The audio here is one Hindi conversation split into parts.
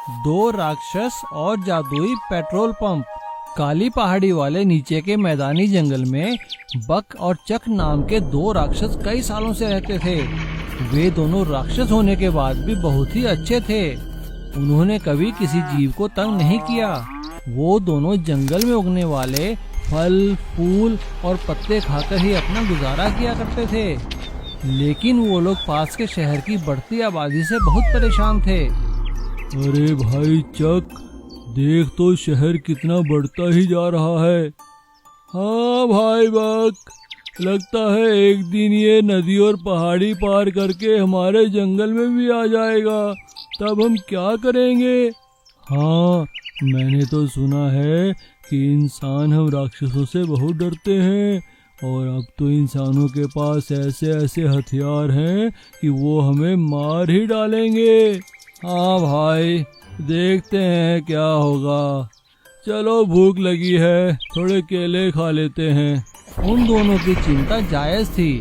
दो राक्षस और जादुई पेट्रोल पंप। काली पहाड़ी वाले नीचे के मैदानी जंगल में बक और चक नाम के दो राक्षस कई सालों से रहते थे। वे दोनों राक्षस होने के बाद भी बहुत ही अच्छे थे। उन्होंने कभी किसी जीव को तंग नहीं किया। वो दोनों जंगल में उगने वाले फल, फूल और पत्ते खाकर ही अपना गुजारा किया करते थे। लेकिन वो लोग पास के शहर की बढ़ती आबादी से बहुत परेशान थे। अरे भाई चक, देख तो शहर कितना बढ़ता ही जा रहा है। हाँ भाई बक, लगता है एक दिन ये नदी और पहाड़ी पार करके हमारे जंगल में भी आ जाएगा। तब हम क्या करेंगे? हाँ, मैंने तो सुना है कि इंसान हम राक्षसों से बहुत डरते हैं, और अब तो इंसानों के पास ऐसे ऐसे हथियार हैं कि वो हमें मार ही डालेंगे। हाँ भाई, देखते हैं क्या होगा। चलो भूख लगी है, थोड़े केले खा लेते हैं। उन दोनों की चिंता जायज थी।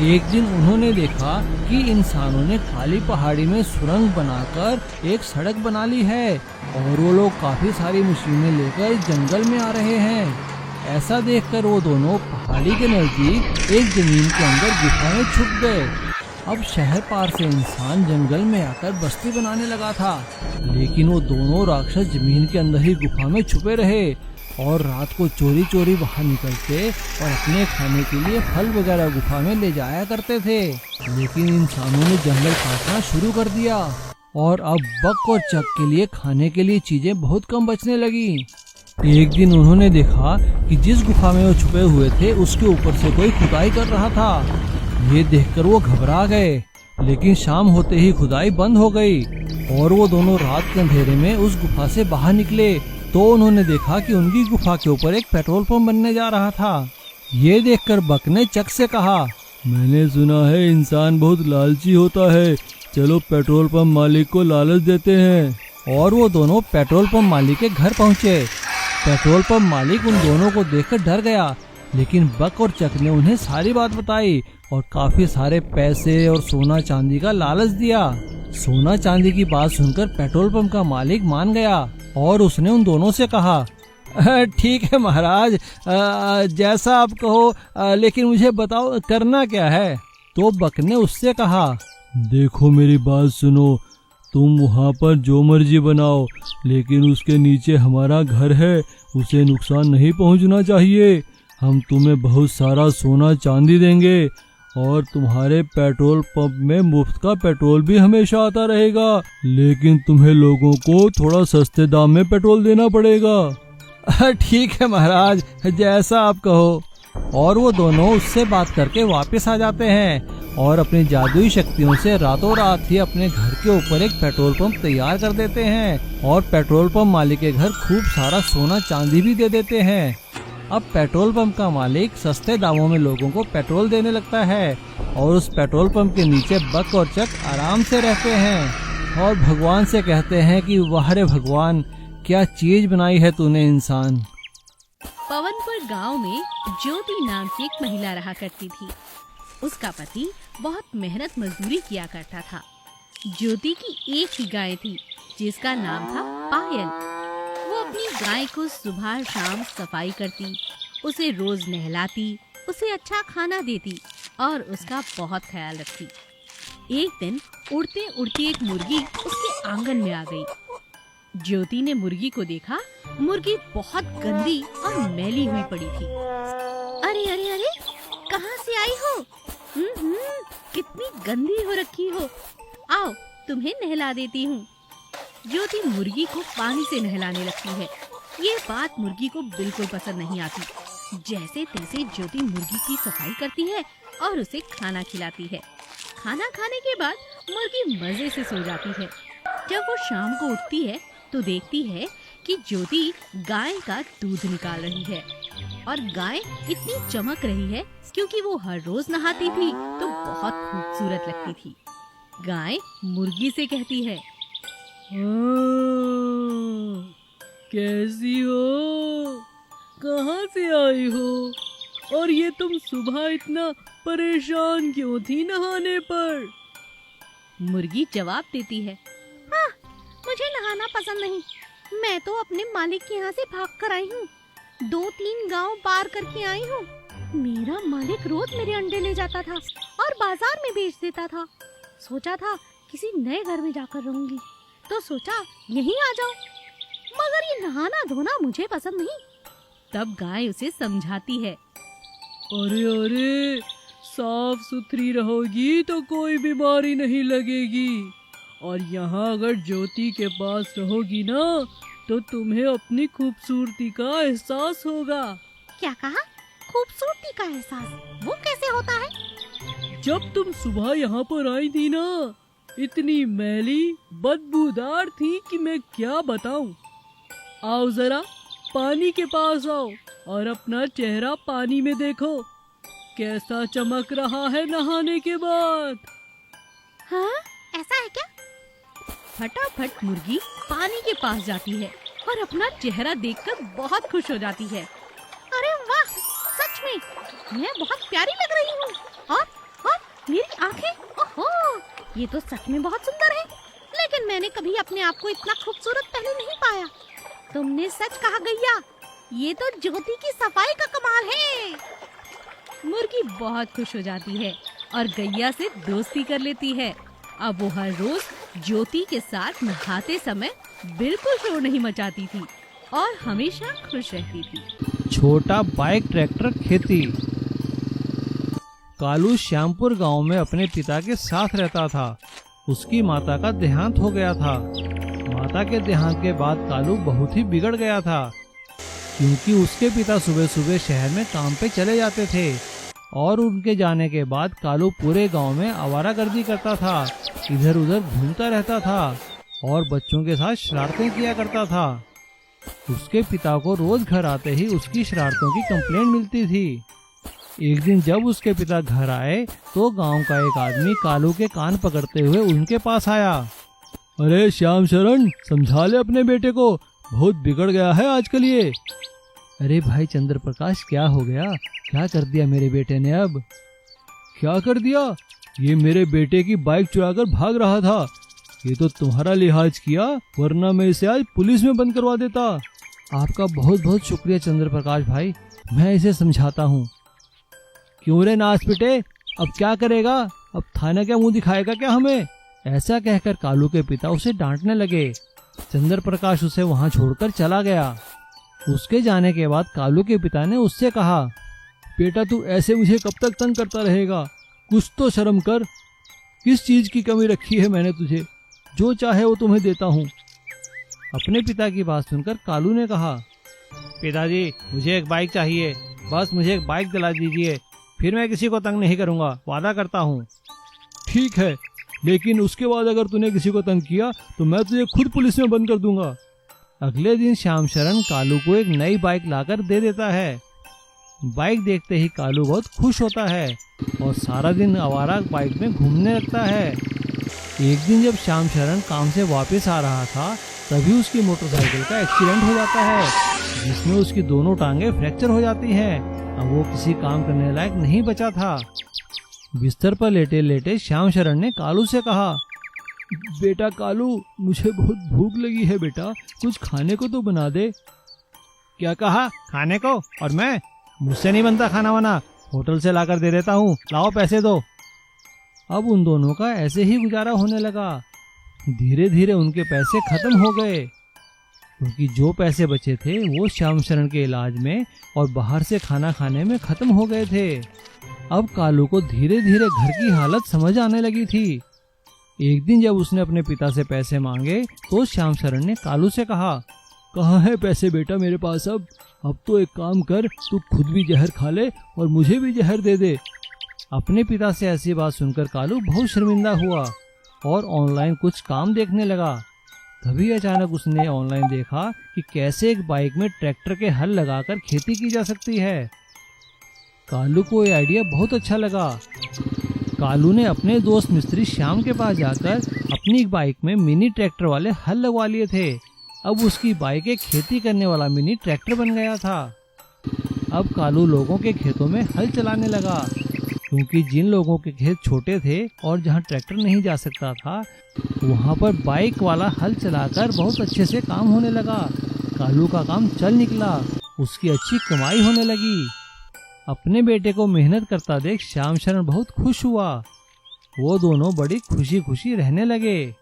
एक दिन उन्होंने देखा कि इंसानों ने काली पहाड़ी में सुरंग बनाकर एक सड़क बना ली है और वो लोग काफी सारी मशीनें लेकर जंगल में आ रहे हैं। ऐसा देखकर वो दोनों पहाड़ी के नजदीक एक जमीन के अंदर गुफा में छुप गए। अब शहर पार से इंसान जंगल में आकर बस्ती बनाने लगा था, लेकिन वो दोनों राक्षस जमीन के अंदर ही गुफा में छुपे रहे और रात को चोरी चोरी बाहर निकलते और अपने खाने के लिए फल वगैरह गुफा में ले जाया करते थे। लेकिन इंसानों ने जंगल काटना शुरू कर दिया और अब बक और चक के लिए खाने के लिए चीजें बहुत कम बचने लगी। एक दिन उन्होंने देखा कि जिस गुफा में वो छुपे हुए थे उसके ऊपर से कोई खुदाई कर रहा था। ये देखकर वो घबरा गए, लेकिन शाम होते ही खुदाई बंद हो गई और वो दोनों रात के अंधेरे में उस गुफा से बाहर निकले तो उन्होंने देखा कि उनकी गुफा के ऊपर एक पेट्रोल पंप बनने जा रहा था। ये देखकर बक ने चक से कहा, मैंने सुना है इंसान बहुत लालची होता है, चलो पेट्रोल पंप मालिक को लालच देते हैं। और वो दोनों पेट्रोल पंप मालिक के घर पहुँचे। पेट्रोल पंप मालिक उन दोनों को देखकर डर गया, लेकिन बक और चक ने उन्हें सारी बात बताई और काफी सारे पैसे और सोना चांदी का लालच दिया। सोना चांदी की बात सुनकर पेट्रोल पंप का मालिक मान गया और उसने उन दोनों से कहा, ठीक है महाराज, जैसा आप कहो, लेकिन मुझे बताओ करना क्या है। तो बक ने उससे कहा, देखो मेरी बात सुनो, तुम वहाँ पर जो मर्जी बनाओ, लेकिन उसके नीचे हमारा घर है, उसे नुकसान नहीं पहुँचना चाहिए। हम तुम्हें बहुत सारा सोना चांदी देंगे और तुम्हारे पेट्रोल पंप में मुफ्त का पेट्रोल भी हमेशा आता रहेगा, लेकिन तुम्हें लोगों को थोड़ा सस्ते दाम में पेट्रोल देना पड़ेगा। ठीक है महाराज, जैसा आप कहो। और वो दोनों उससे बात करके वापस आ जाते हैं और अपनी जादुई शक्तियों से रातों रात ही अपने घर के ऊपर एक पेट्रोल पंप तैयार कर देते हैं और पेट्रोल पंप मालिक के घर खूब सारा सोना चांदी भी दे देते हैं। अब पेट्रोल पंप का मालिक सस्ते दामों में लोगों को पेट्रोल देने लगता है और उस पेट्रोल पंप के नीचे बक और चक आराम से रहते हैं और भगवान से कहते हैं कि वाह रे भगवान, क्या चीज बनाई है तूने इंसान। पवनपुर गांव में ज्योति नाम की एक महिला रहा करती थी। उसका पति बहुत मेहनत मजदूरी किया करता था। ज्योति की एक ही गाय थी जिसका नाम था पायल। वो अपनी गाय को सुबह शाम सफाई करती, उसे रोज नहलाती, उसे अच्छा खाना देती और उसका बहुत ख्याल रखती। एक दिन उड़ते उड़ती एक मुर्गी उसके आंगन में आ गई। ज्योति ने मुर्गी को देखा। मुर्गी बहुत गंदी और मैली हुई पड़ी थी। अरे अरे अरे, कहाँ से आई हो? कितनी गंदी हो रखी हो। आओ, तुम्हें नहला देती हूँ। ज्योति मुर्गी को पानी से नहलाने लगती है। ये बात मुर्गी को बिल्कुल पसंद नहीं आती। जैसे तैसे ज्योति मुर्गी की सफाई करती है और उसे खाना खिलाती है। खाना खाने के बाद मुर्गी मजे से सो जाती है। जब वो शाम को उठती है तो देखती है कि ज्योति गाय का दूध निकाल रही है और गाय इतनी चमक रही है क्योंकि वो हर रोज नहाती थी तो बहुत खूबसूरत लगती थी। गाय मुर्गी से कहती है, कैसी हो? कहाँ से आई हो? और ये तुम सुबह इतना परेशान क्यों थी नहाने पर? मुर्गी जवाब देती है, हाँ, मुझे नहाना पसंद नहीं। मैं तो अपने मालिक के यहाँ से भाग कर आई हूँ। 2-3 गांव पार करके आई हूँ। मेरा मालिक रोज मेरे अंडे ले जाता था और बाजार में बेच देता था। सोचा था किसी नए घर में जाकर रहूंगी, तो सोचा यहीं आ जाऊं। मगर ये नहाना धोना मुझे पसंद नहीं। तब गाय उसे समझाती है, अरे अरे, साफ सुथरी रहोगी तो कोई बीमारी नहीं लगेगी। और यहाँ अगर ज्योति के पास रहोगी ना, तो तुम्हें अपनी खूबसूरती का एहसास होगा। क्या कहा? खूबसूरती का एहसास? वो कैसे होता है? जब तुम सुबह यहाँ पर आई थी ना, इतनी मैली बदबूदार थी कि मैं क्या बताऊं। आओ जरा पानी के पास आओ और अपना चेहरा पानी में देखो, कैसा चमक रहा है नहाने के बाद। हाँ, ऐसा है क्या? फटाफट मुर्गी पानी के पास जाती है और अपना चेहरा देखकर बहुत खुश हो जाती है। अरे वाह, सच में मैं बहुत प्यारी लग रही हूँ। और मेरी आंखें, ओहो, ये तो सच में बहुत सुंदर है। लेकिन मैंने कभी अपने आप को इतना खूबसूरत पहले नहीं पाया। तुमने सच कहा गैया, ये तो ज्योति की सफाई का कमाल है। मुर्गी बहुत खुश हो जाती है और गैया से दोस्ती कर लेती है। अब वो हर रोज ज्योति के साथ नहाते समय बिल्कुल शोर नहीं मचाती थी और हमेशा खुश रहती थी। छोटा बाइक ट्रैक्टर खेती। कालू श्यामपुर गांव में अपने पिता के साथ रहता था। उसकी माता का देहांत हो गया था। माता के देहांत के बाद कालू बहुत ही बिगड़ गया था, क्योंकि उसके पिता सुबह सुबह शहर में काम पे चले जाते थे और उनके जाने के बाद कालू पूरे गांव में आवारागर्दी करता था, इधर उधर घूमता रहता था और बच्चों के साथ शरारतें किया करता था। उसके पिता को रोज घर आते ही उसकी शरारतों की कंप्लेंट मिलती थी। एक दिन जब उसके पिता घर आए तो गांव का एक आदमी कालू के कान पकड़ते हुए उनके पास आया। अरे श्याम शरण, समझा ले अपने बेटे को, बहुत बिगड़ गया है आजकल ये। अरे भाई चंद्र प्रकाश, क्या हो गया? क्या कर दिया मेरे बेटे ने? अब क्या कर दिया? ये मेरे बेटे की बाइक चुराकर भाग रहा था। ये तो तुम्हारा लिहाज किया, वरना मैं इसे आज पुलिस में बंद करवा देता। आपका बहुत बहुत शुक्रिया चंद्र प्रकाश भाई, मैं इसे समझाता हूँ। क्यों रे नाच पिटे, अब क्या करेगा? अब थाने क्या मुंह दिखाएगा क्या हमें? ऐसा कहकर कालू के पिता उसे डांटने लगे। चंद्र प्रकाश उसे वहाँ छोड़कर चला गया। उसके जाने के बाद कालू के पिता ने उससे कहा, बेटा तू ऐसे मुझे कब तक तंग करता रहेगा? कुछ तो शर्म कर। किस चीज की कमी रखी है मैंने तुझे? जो चाहे वो तुम्हें देता हूँ। अपने पिता की बात सुनकर कालू ने कहा, पिताजी मुझे एक बाइक चाहिए, बस मुझे एक बाइक दिला दीजिए, फिर मैं किसी को तंग नहीं करूँगा, वादा करता हूँ। ठीक है, लेकिन उसके बाद अगर तूने किसी को तंग किया तो मैं तुझे खुद पुलिस में बंद कर दूंगा। अगले दिन श्याम शरण कालू को एक नई बाइक लाकर दे देता है। बाइक देखते ही कालू बहुत खुश होता है और सारा दिन आवारा बाइक में घूमने लगता है। एक दिन जब श्याम शरण काम से वापस आ रहा था, तभी उसकी मोटरसाइकिल का एक्सीडेंट हो जाता है, जिसमें उसकी दोनों टांगे फ्रैक्चर हो जाती हैं। अब वो किसी काम करने लायक नहीं बचा था। बिस्तर पर लेटे लेटे श्याम शरण ने कालू से कहा, बेटा कालू, मुझे बहुत भूख लगी है बेटा, कुछ खाने को तो बना दे। क्या कहा? खाने को? और मैं? मुझसे नहीं बनता खाना वाना, होटल से लाकर दे देता हूँ, लाओ पैसे दो। अब उन दोनों का ऐसे ही गुजारा होने लगा। धीरे धीरे उनके पैसे खत्म हो गए, क्योंकि जो पैसे बचे थे वो श्याम शरण के इलाज में और बाहर से खाना खाने में खत्म हो गए थे। अब कालू को धीरे धीरे घर की हालत समझ आने लगी थी। एक दिन जब उसने अपने पिता से पैसे मांगे तो श्याम शरण ने कालू से कहा, कहाँ है पैसे बेटा मेरे पास? अब तो एक काम कर, तू खुद भी जहर खा ले और मुझे भी जहर दे दे। अपने पिता से ऐसी बात सुनकर कालू बहुत शर्मिंदा हुआ और ऑनलाइन कुछ काम देखने लगा। तभी अचानक उसने ऑनलाइन देखा कि कैसे एक बाइक में ट्रैक्टर के हल लगाकर खेती की जा सकती है। कालू को ये आइडिया बहुत अच्छा लगा। कालू ने अपने दोस्त मिस्त्री श्याम के पास जाकर अपनी बाइक में मिनी ट्रैक्टर वाले हल लगवा लिए थे। अब उसकी बाइक एक खेती करने वाला मिनी ट्रैक्टर बन गया था। अब कालू लोगों के खेतों में हल चलाने लगा, क्योंकि जिन लोगों के खेत छोटे थे और जहां ट्रैक्टर नहीं जा सकता था, वहाँ पर बाइक वाला हल चलाकर बहुत अच्छे से काम होने लगा। कालू का काम चल निकला, उसकी अच्छी कमाई होने लगी। अपने बेटे को मेहनत करता देख श्याम शरण बहुत खुश हुआ। वो दोनों बड़ी खुशी खुशी रहने लगे।